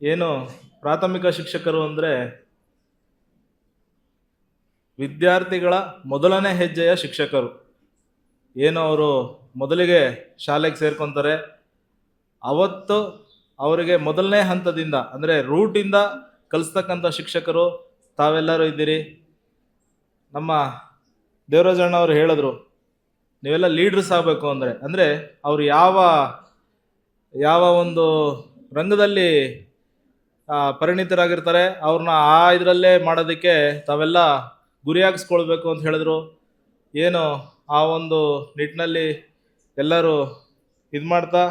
ಏನು ಪ್ರಾಥಮಿಕ ಶಿಕ್ಷಕರು ಅಂದರೆ ವಿದ್ಯಾರ್ಥಿಗಳ ಮೊದಲನೇ ಹೆಜ್ಜೆಯ ಶಿಕ್ಷಕರು. ಏನು ಅವರು ಮೊದಲಿಗೆ ಶಾಲೆಗೆ ಸೇರ್ಕೊತಾರೆ, ಅವತ್ತು ಅವರಿಗೆ ಮೊದಲನೇ ಹಂತದಿಂದ ಅಂದರೆ ರೂಟಿಂದ ಕಲಿಸ್ತಕ್ಕಂಥ ಶಿಕ್ಷಕರು ತಾವೆಲ್ಲರೂ ಇದ್ದೀರಿ. ನಮ್ಮ ದೇವರಾಜಣ್ಣ ಅವರು ಹೇಳಿದ್ರು, ನೀವೆಲ್ಲ ಲೀಡ್ರಸ್ ಆಗಬೇಕು ಅಂದರೆ ಅವರು ಯಾವ ಒಂದು ರಂಗದಲ್ಲಿ ಪರಿಣಿತರಾಗಿರ್ತಾರೆ ಅವ್ರನ್ನ ಇದರಲ್ಲೇ ಮಾಡೋದಕ್ಕೆ ತಾವೆಲ್ಲ ಗುರಿಯಾಗಿಸ್ಕೊಳ್ಬೇಕು ಅಂತ ಹೇಳಿದ್ರು. ಏನು ಆ ಒಂದು ನಿಟ್ಟಿನಲ್ಲಿ ಎಲ್ಲರೂ ಇದು ಮಾಡ್ತಾ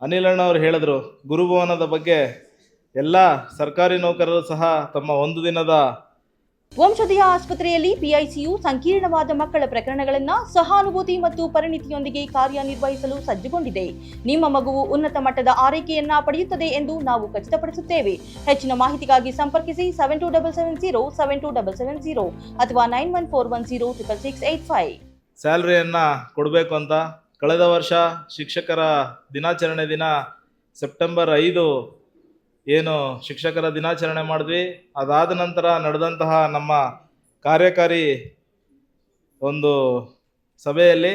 ಅನಿಲಣ್ಣ ಅವರು ಹೇಳಿದ್ರು, ಗುರುಭವನದ ಬಗ್ಗೆ ಎಲ್ಲ ಸರ್ಕಾರಿ ನೌಕರರು ಸಹ ತಮ್ಮ ಒಂದು ದಿನದ ವಂಶೋದಯ ಆಸ್ಪತ್ರೆಯಲ್ಲಿ PICU ಸಂಕೀರ್ಣವಾದ ಮಕ್ಕಳ ಪ್ರಕರಣಗಳನ್ನು ಸಹಾನುಭೂತಿ ಮತ್ತು ಪರಿಣಿತಿಯೊಂದಿಗೆ ಕಾರ್ಯನಿರ್ವಹಿಸಲು ಸಜ್ಜುಗೊಂಡಿದೆ. ನಿಮ್ಮ ಮಗುವು ಉನ್ನತ ಮಟ್ಟದ ಆರೈಕೆಯನ್ನ ಪಡೆಯುತ್ತದೆ ಎಂದು ನಾವು ಖಚಿತಪಡಿಸುತ್ತೇವೆ. ಹೆಚ್ಚಿನ ಮಾಹಿತಿಗಾಗಿ ಸಂಪರ್ಕಿಸಿ 7270 ಅಥವಾ 9141066685. ಸ್ಯಾಲರಿಯನ್ನ ಕೊಡಬೇಕು ಅಂತ ಕಳೆದ ವರ್ಷ ಶಿಕ್ಷಕರ ದಿನಾಚರಣೆ ದಿನ ಸೆಪ್ಟೆಂಬರ್ 5 ಏನು ಶಿಕ್ಷಕರ ದಿನಾಚರಣೆ ಮಾಡಿದ್ವಿ. ಅದಾದ ನಂತರ ನಡೆದಂತಹ ನಮ್ಮ ಕಾರ್ಯಕಾರಿ ಒಂದು ಸಭೆಯಲ್ಲಿ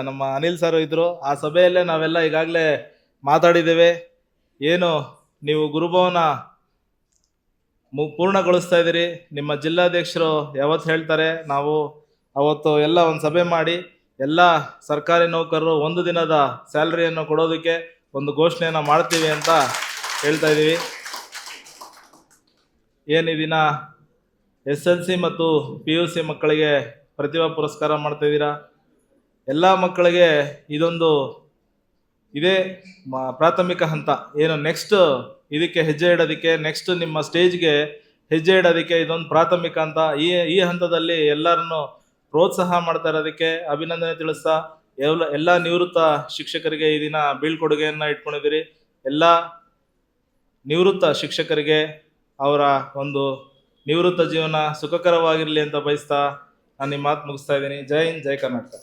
ನಮ್ಮ ಅನಿಲ್ ಸರ್ ಇದ್ದರು. ಆ ಸಭೆಯಲ್ಲೇ ನಾವೆಲ್ಲ ಈಗಾಗಲೇ ಮಾತಾಡಿದ್ದೇವೆ. ಏನು ನೀವು ಗುರುಭವನ ಪೂರ್ಣಗೊಳಿಸ್ತಾ ಇದ್ದೀರಿ, ನಿಮ್ಮ ಜಿಲ್ಲಾಧ್ಯಕ್ಷರು ಯಾವತ್ತು ಹೇಳ್ತಾರೆ ನಾವು ಅವತ್ತು ಎಲ್ಲ ಒಂದು ಸಭೆ ಮಾಡಿ ಎಲ್ಲ ಸರ್ಕಾರಿ ನೌಕರರು ಒಂದು ದಿನದ ಸ್ಯಾಲರಿಯನ್ನು ಕೊಡೋದಕ್ಕೆ ಒಂದು ಘೋಷಣೆಯನ್ನು ಮಾಡ್ತೀವಿ ಅಂತ ಹೇಳ್ತಾ ಇದ್ದೀವಿ. ಏನು ಈ ದಿನ SLC ಮತ್ತು PUC ಮಕ್ಕಳಿಗೆ ಪ್ರತಿಭಾ ಪುರಸ್ಕಾರ ಮಾಡ್ತಾ ಇದ್ದೀರಾ. ಎಲ್ಲ ಮಕ್ಕಳಿಗೆ ಇದೇ ಪ್ರಾಥಮಿಕ ಹಂತ. ಏನು ನೆಕ್ಸ್ಟ್ ಇದಕ್ಕೆ ಹೆಜ್ಜೆ ಇಡೋದಕ್ಕೆ, ನೆಕ್ಸ್ಟ್ ನಿಮ್ಮ ಸ್ಟೇಜ್ಗೆ ಹೆಜ್ಜೆ ಇಡೋದಕ್ಕೆ ಇದೊಂದು ಪ್ರಾಥಮಿಕ ಹಂತ. ಈ ಹಂತದಲ್ಲಿ ಎಲ್ಲರನ್ನು ಪ್ರೋತ್ಸಾಹ ಮಾಡ್ತಾ ಇರೋದಕ್ಕೆ ಅಭಿನಂದನೆ ತಿಳಿಸ್ತಾ ಎಲ್ಲ ನಿವೃತ್ತ ಶಿಕ್ಷಕರಿಗೆ ಈ ದಿನ ಬೀಳ್ಕೊಡುಗೆಯನ್ನು ಇಟ್ಕೊಂಡಿದ್ದೀರಿ. ಎಲ್ಲ ನಿವೃತ್ತ ಶಿಕ್ಷಕರಿಗೆ ಅವರ ಒಂದು ನಿವೃತ್ತ ಜೀವನ ಸುಖಕರವಾಗಿರಲಿ ಅಂತ ಬಯಸ್ತಾ ನಾನು ಈ ಮಾತು ಮುಗಿಸ್ತಾ ಇದ್ದೀನಿ. ಜೈ ಹಿಂದ್, ಜೈ ಕರ್ನಾಟಕ.